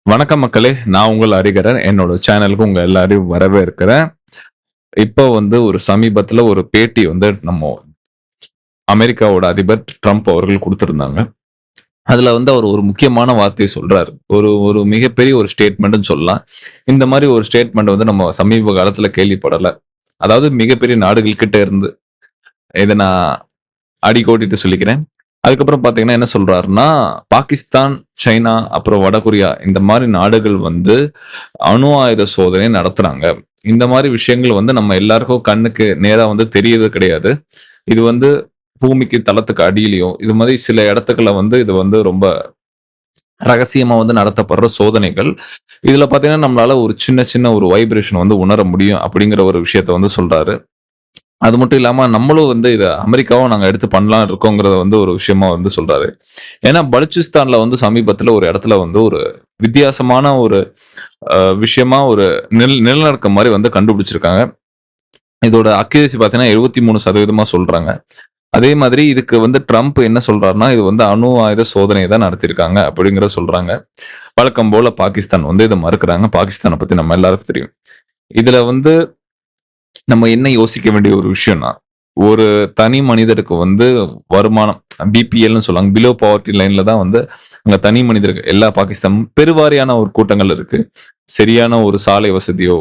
வணக்கம் மக்களே! நான் உங்கள் ஹரிஹரன். என்னோட சேனலுக்கு உங்க எல்லாரையும் வரவேற்கிறேன். இப்போ வந்து ஒரு சமீபத்தில ஒரு பேட்டி வந்து அமெரிக்காவோட அதிபர் ட்ரம்ப் அவர்கள் குடுத்திருந்தாங்க. அதுல வந்து அவர் ஒரு முக்கியமான வார்த்தைய சொல்றாரு. ஒரு ஒரு மிகப்பெரிய ஒரு ஸ்டேட்மெண்ட்ன்னு சொல்லலாம். இந்த மாரி ஒரு ஸ்டேட்மெண்ட் வந்து நம்ம சமீப காலத்தில கேள்விப்படல. அதாவது மிகப்பெரிய நாடுகள் கிட்ட இருந்து. இத நான் அடிக்கோடிட்டு சொல்லிக்கிறேன். அதுக்கப்புறம் பார்த்தீங்கன்னா என்ன சொல்றாருன்னா, பாகிஸ்தான், சைனா, அப்புறம் வடகொரியா இந்த மாரி நாடுகள் வந்து அணு ஆயுத சோதனை நடத்துறாங்க. இந்த மாரி விஷயங்கள் வந்து நம்ம எல்லாருக்கும் கண்ணுக்கு நேரா வந்து தெரியறது கிடையாது. இது வந்து பூமிக்கு தளத்துக்கு அடியிலயும், இது மாரி சில இடத்துக்கள்ல வந்து இது வந்து ரொம்ப ரகசியமா வந்து நடத்தப்படுற சோதனைகள். இதுல பார்த்தீங்கன்னா, நம்மளால ஒரு சின்ன சின்ன ஒரு வைப்ரேஷன் வந்து உணர முடியும் அப்படிங்கிற ஒரு விஷயத்த வந்து சொல்றாரு. அது மட்டும் இல்லாம நம்மளும் வந்து இத அமெரிக்காவும் நாங்க எடுத்து பண்ணலாம்னு இருக்கோங்கிறத வந்து ஒரு விஷயமா வந்து சொல்றாரு. ஏன்னா பலுச்சிஸ்தான்ல வந்து சமீபத்தில ஒரு இடத்துல வந்து ஒரு வித்தியாசமான ஒரு விஷயமா ஒரு நிலநடுக்கம் மாரி வந்து கண்டுபிடிச்சிருக்காங்க. இதோட அக்யூரசி பார்த்தீங்கன்னா 73% சொல்றாங்க. அதே மாதிரி இதுக்கு வந்து ட்ரம்ப் என்ன சொல்றாருன்னா, இது வந்து அணு ஆயுத சோதனை தான் நடத்தியிருக்காங்க அப்படிங்கிறத சொல்றாங்க. வழக்கம் போல பாகிஸ்தான் வந்து இத மறுக்கிறாங்க. பாகிஸ்தான பத்தி நம்ம எல்லாருக்கும் தெரியும். இதுல வந்து நம்ம என்ன யோசிக்க வேண்டிய ஒரு விஷயம்னா, ஒரு தனி மனிதருக்கு வந்து வருமானம் பிபிஎல்ன்னு சொல்லுவாங்க. பிலோ பாவர்ட்டி லைன்ல தான் வந்து அங்க தனி மனிதருக்கு எல்லா பாகிஸ்தானும் பெருவாரியான ஒரு கூட்டங்கள் இருக்கு. சரியான ஒரு சாலை வசதியோ,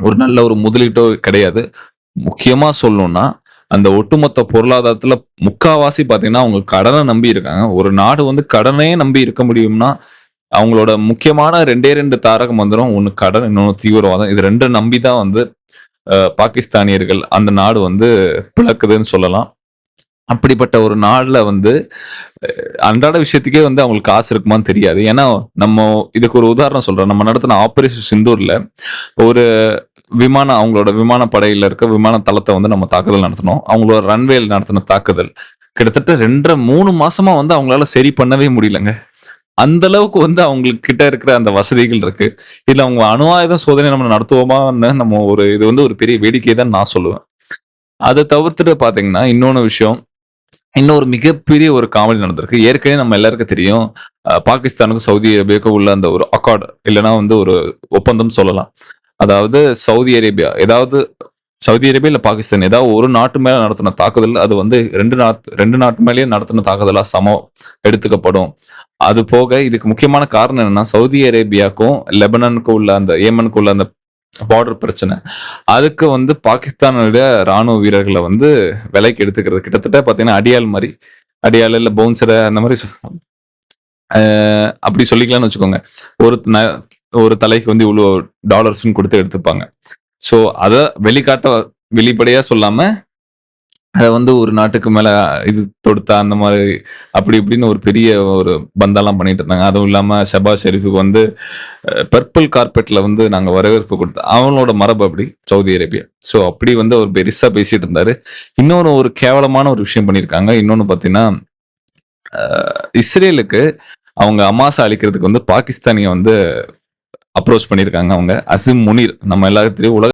ஒரு நல்ல ஒரு முதலீட்டோ கிடையாது. முக்கியமா சொல்லணும்னா, அந்த ஒட்டுமொத்த பொருளாதாரத்துல முக்காவாசி பார்த்தீங்கன்னா, அவங்க கடன நம்பி இருக்காங்க. ஒரு நாடு வந்து கடனையே நம்பி இருக்க முடியும்னா, அவங்களோட முக்கியமான 2 தாரக மந்திரம். ஒண்ணு கடன், இன்னொன்னு தீவிரவாதம். இது 2 நம்பி தான் வந்து பாகிஸ்தானியர்கள் அந்த நாடு வந்து பிளக்குதுன்னு சொல்லலாம். அப்படிப்பட்ட ஒரு நாடுல வந்து அன்றாட விஷயத்துக்கே வந்து அவங்களுக்கு காசு இருக்குமான்னு தெரியாது. ஏன்னா, நம்ம இதுக்கு ஒரு உதாரணம் சொல்றேன். நம்ம நடத்தின ஆப்பரேஷன் சிந்தூர்ல ஒரு அவங்களோட விமானப்படையில இருக்க விமான தளத்த வந்து நம்ம தாக்குதல் நடத்தினோம். அவங்களோட ரன்வேல நடத்தின தாக்குதல். கிட்டத்தட்ட 2 1/2 3 மாசமா வந்து அவங்களால சரி பண்ணவே முடியலங்க. அந்த அளவுக்கு வந்து அவங்களுக்கு கிட்ட இருக்கிற அந்த வசதிகள் இருக்கு. இதுல அவங்க அணு ஆயுத சோதனை நம்ம நடத்துவோமான்னு நம்ம இது வந்து ஒரு பெரிய வேடிக்கை தான் நான் சொல்லுவேன். அத தவிர்த்துட்டு பார்த்தீங்கன்னா, இன்னொன்னு விஷயம். இன்னொரு மிகப்பெரிய ஒரு காமெடி நடந்திருக்கு. ஏற்கனவே நம்ம எல்லாருக்கும் தெரியும். பாகிஸ்தானுக்கும், சவுதி அரேபியாவுக்கும் உள்ள அந்த ஒரு அக்கார்ட் இல்லன்னா வந்து ஒரு ஒப்பந்தம் சொல்லலாம். அதாவது சவுதி அரேபியா சவுதி அரேபியா இல்ல பாகிஸ்தான் ஏதாவது ஒரு நாட்டு மேல நடத்தின தாக்குதல் அது வந்து 2 நாட்டு மேலயும் நடத்தின தாக்குதலா சமம் எடுத்துக்கப்படும். அது போக இதுக்கு முக்கியமான காரணம் என்னன்னா, சவுதி அரேபியாக்கும், லெபனானுக்கும் உள்ள அந்த ஏமனுக்கும் உள்ள அந்த பார்டர் பிரச்சனை. அதுக்கு வந்து பாகிஸ்தானுடைய ராணுவ வீரர்கள வந்து விலைக்கு எடுத்துக்கிறது. கிட்டத்தட்ட பார்த்தீங்கன்னா, அடியாள் மாரி. அடியாள் இல்ல பவுன்சர அந்த மாரி அ அப்படி சொல்லிக்கலாம்னு வச்சுக்கோங்க. ஒரு ந ஒரு தலைக்கு வந்து இவ்ளோ டாலர்ஸ்ன்னு குடுத்து எடுத்துப்பாங்க. ஸோ அத வெளிக்காட்ட வெளிப்படையா சொல்லாம, அத வந்து ஒரு நாட்டுக்கு மேல இது தொடுத்தா அந்த மாரி அப்படி இப்படின்னு ஒரு பெரிய ஒரு பந்தாலாம் பண்ணிட்டு இருந்தாங்க. அதுவும் இல்லாம ஷெபாஸ் ஷெரீஃப்க்கு வந்து பர்பிள் கார்பெட்ல வந்து நாங்க வரவேற்பு குடுத்தோம். அவங்களோட மரபு அப்படி சவுதி அரேபியா. ஸோ அப்படி வந்து அவர் பெருசா பேசிட்டு இருந்தாரு. இன்னொரு ஒரு கேவலமான ஒரு விஷயம் பண்ணியிருக்காங்க. இன்னொன்னு பார்த்தீங்கன்னா, அ இஸ்ரேலுக்கு அவங்க ஹமாஸ அழிக்கிறதுக்கு வந்து பாகிஸ்தானிய வந்து அப்ரோச் பண்ணியிருக்காங்க அவங்க. அசிம் முனீர் நம்ம எல்லாருக்கும் தெரியும்.